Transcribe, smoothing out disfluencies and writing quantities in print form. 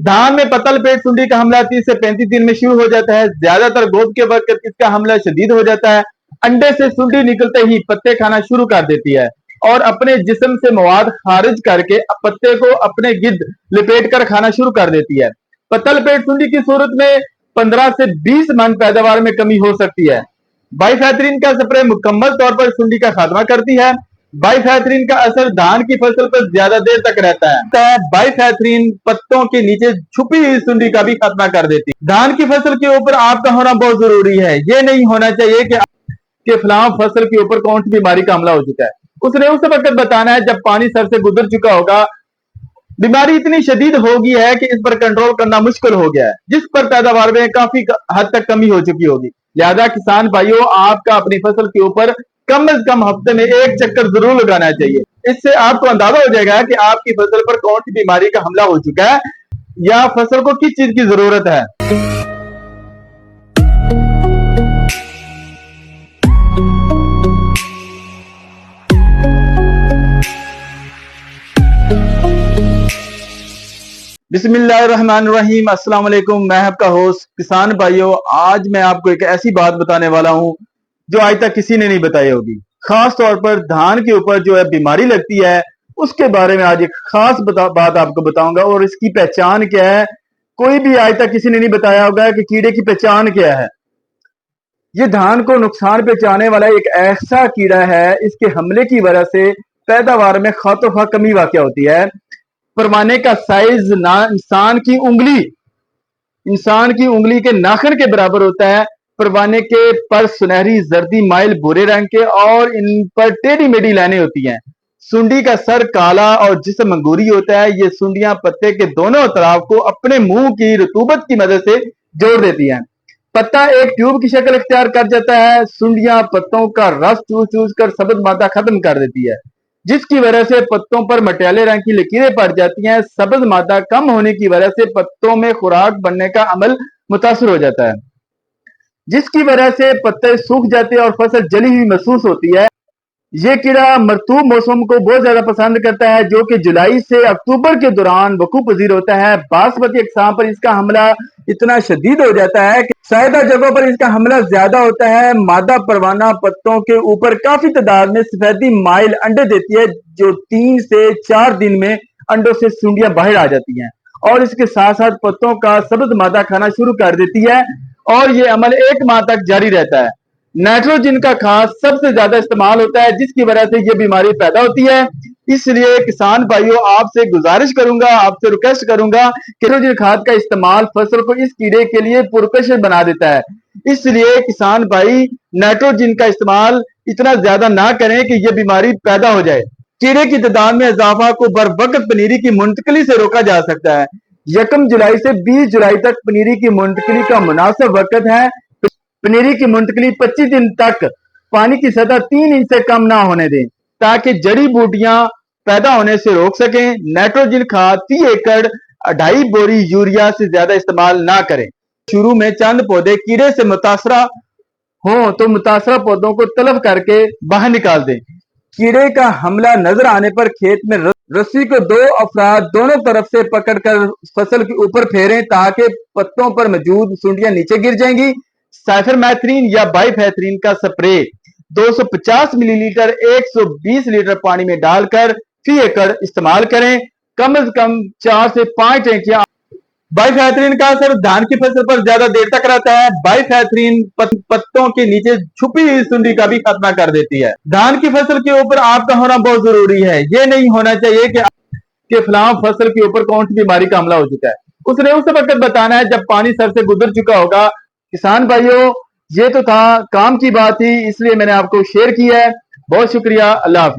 धान में पतल पेट सुंडी का हमला 30 से 35 दिन में शुरू हो जाता है। ज्यादातर गोद के वक्त इसका हमला शदीद हो जाता है। अंडे से सुंडी निकलते ही पत्ते खाना शुरू कर देती है और अपने जिस्म से मवाद खारिज करके पत्ते को अपने गिद्ध लपेट कर खाना शुरू कर देती है। पतल पेट सुंडी की सूरत में 15 से 20 मन पैदावार में कमी हो सकती है। बाइफेथरिन का स्प्रे मुकम्मल तौर पर सुंडी का खात्मा करती है। बाइफेथरिन का असर धान की फसल पर ज्यादा देर तक रहता है। बाइफेथरिन पत्तों के नीचे छुपी हुई सुंडी का भी खात्मा कर देती है। धान की फसल के ऊपर आग का होना बहुत जरूरी है। ये नहीं होना चाहिए कि फलां फसल के ऊपर कौन सी बीमारी का हमला हो चुका है। उसने उस वक्त बताना है जब पानी सर से गुजर चुका होगा। बीमारी इतनी शदीद हो गई है कि इस पर कंट्रोल करना मुश्किल हो गया है, जिस पर पैदावार में काफी हद तक कमी हो चुकी होगी। लिहाजा किसान भाइयों, आपका अपनी फसल के ऊपर कम से कम हफ्ते में एक चक्कर जरूर लगाना चाहिए। इससे आपको अंदाजा हो जाएगा कि आपकी फसल पर कौन सी बीमारी का हमला हो चुका है या फसल को किस चीज की जरूरत है। बिस्मिल्लाहिर्रहमानिर्रहीम। अस्सलाम वालेकुम। मैं आपका होस्ट किसान भाइयों, आज मैं आपको एक ऐसी बात बताने वाला हूं जो आज तक किसी ने नहीं बताई होगी। खास तौर पर धान के ऊपर जो है बीमारी लगती है, उसके बारे में आज एक खास बात आपको बताऊंगा और इसकी पहचान क्या है। कोई भी आज तक किसी ने नहीं बताया होगा कि कीड़े की पहचान क्या है। ये धान को नुकसान पहुंचाने वाला एक ऐसा कीड़ा है, इसके हमले की वजह से पैदावार में खातोखा कमी वाक़या होती है। परवाने का साइज इंसान की उंगली के नाखून के बराबर होता है। परवाने के पर सुनहरी जर्दी माइल भूरे रंग के और इन पर टेढ़ी मेढ़ी लाइनें होती हैं। सुंडी का सर काला और जिस्म अंगूरी होता है। ये सुंडियां पत्ते के दोनों तरफ को अपने मुंह की रतूबत की मदद से जोड़ देती हैं। पत्ता एक ट्यूब की शक्ल इख्तियार कर जाता है। सुंडियां पत्तों का रस चूस चूस कर सब्ज मादा खत्म कर देती है, जिसकी वजह से पत्तों पर मटियाले रंग की लकीरें पड़ जाती हैं। सब्ज मादा कम होने की वजह से पत्तों में खुराक बनने का अमल मुतासर हो जाता है, जिसकी वजह से पत्ते सूख जाते हैं और फसल जली हुई महसूस होती है। ये कीड़ा मरतूब मौसम को बहुत ज्यादा पसंद करता है, जो कि जुलाई से अक्टूबर के दौरान वकूफ पजीर होता है। बासमती अक़साम पर इसका हमला इतना शदीद हो जाता है कि सायदा जगहों पर इसका हमला ज्यादा होता है। मादा परवाना पत्तों के ऊपर काफी तादाद में सफेदी माइल अंडे देती है, जो 3 से 4 दिन में अंडों से सुंडियां बाहर आ जाती हैं और इसके साथ साथ पत्तों का सब्ज मादा खाना शुरू कर देती है और ये अमल 1 माह तक जारी रहता है। नाइट्रोजन का खाद सबसे ज्यादा इस्तेमाल होता है, जिसकी वजह से ये बीमारी पैदा होती है। इसलिए किसान भाइयों, आपसे गुजारिश करूंगा, आपसे रिक्वेस्ट करूंगा कि नाइट्रोजन खाद का इस्तेमाल फसल को इस कीड़े के लिए पुरकशिश बना देता है। इसलिए किसान भाई, नाइट्रोजन का इस्तेमाल इतना ज्यादा ना करें कि यह बीमारी पैदा हो जाए। कीड़े की तादाद में इजाफा को बर वक्त पनीरी की मुंतकली से रोका जा सकता है। 1 जुलाई से 20 जुलाई तक पनीरी की मुंतकली का मुनासिब वक्त है। पनीरी की मुंतकली 25 दिन तक पानी की सतह 3 इंच से कम ना होने दें, ताकि जड़ी बूटियां पैदा होने से रोक सकें। नाइट्रोजन खाद 30 एकड़ 2.5 बोरी यूरिया से ज्यादा इस्तेमाल ना करें। शुरू में चंद पौधे कीड़े से मुतासरा हो तो मुतासरा पौधों को तलब करके बाहर निकाल दें। कीड़े का हमला नजर आने पर खेत में रस्सी को 2 अफराद दोनों तरफ से पकड़कर फसल के ऊपर फेरें, ताकि पत्तों पर मौजूद सुंडियां नीचे गिर जाएंगी। साइफरमेथ्रिन या बाइफेथरिन का स्प्रे 250 मिलीलीटर 120 लीटर पानी में डालकर फी एकड़ इस्तेमाल करें। कम से कम 4 से 5 टैंकियां। बाइफेथरिन का असर धान की फसल पर ज्यादा देर तक रहता है। बाइफेथरिन पत्तों के नीचे छुपी हुई सुंडी का भी खात्मा कर देती है। धान की फसल के ऊपर आग का होना बहुत जरूरी है। ये नहीं होना चाहिए कि फलां फसल के ऊपर कौन सी बीमारी का हमला हो चुका है। उसने उस वक्त बताना है जब पानी सर से गुजर चुका होगा। किसान भाइयों, ये तो था काम की बात थी, इसलिए मैंने आपको शेयर किया है। बहुत शुक्रिया। अल्लाह हाफिज़।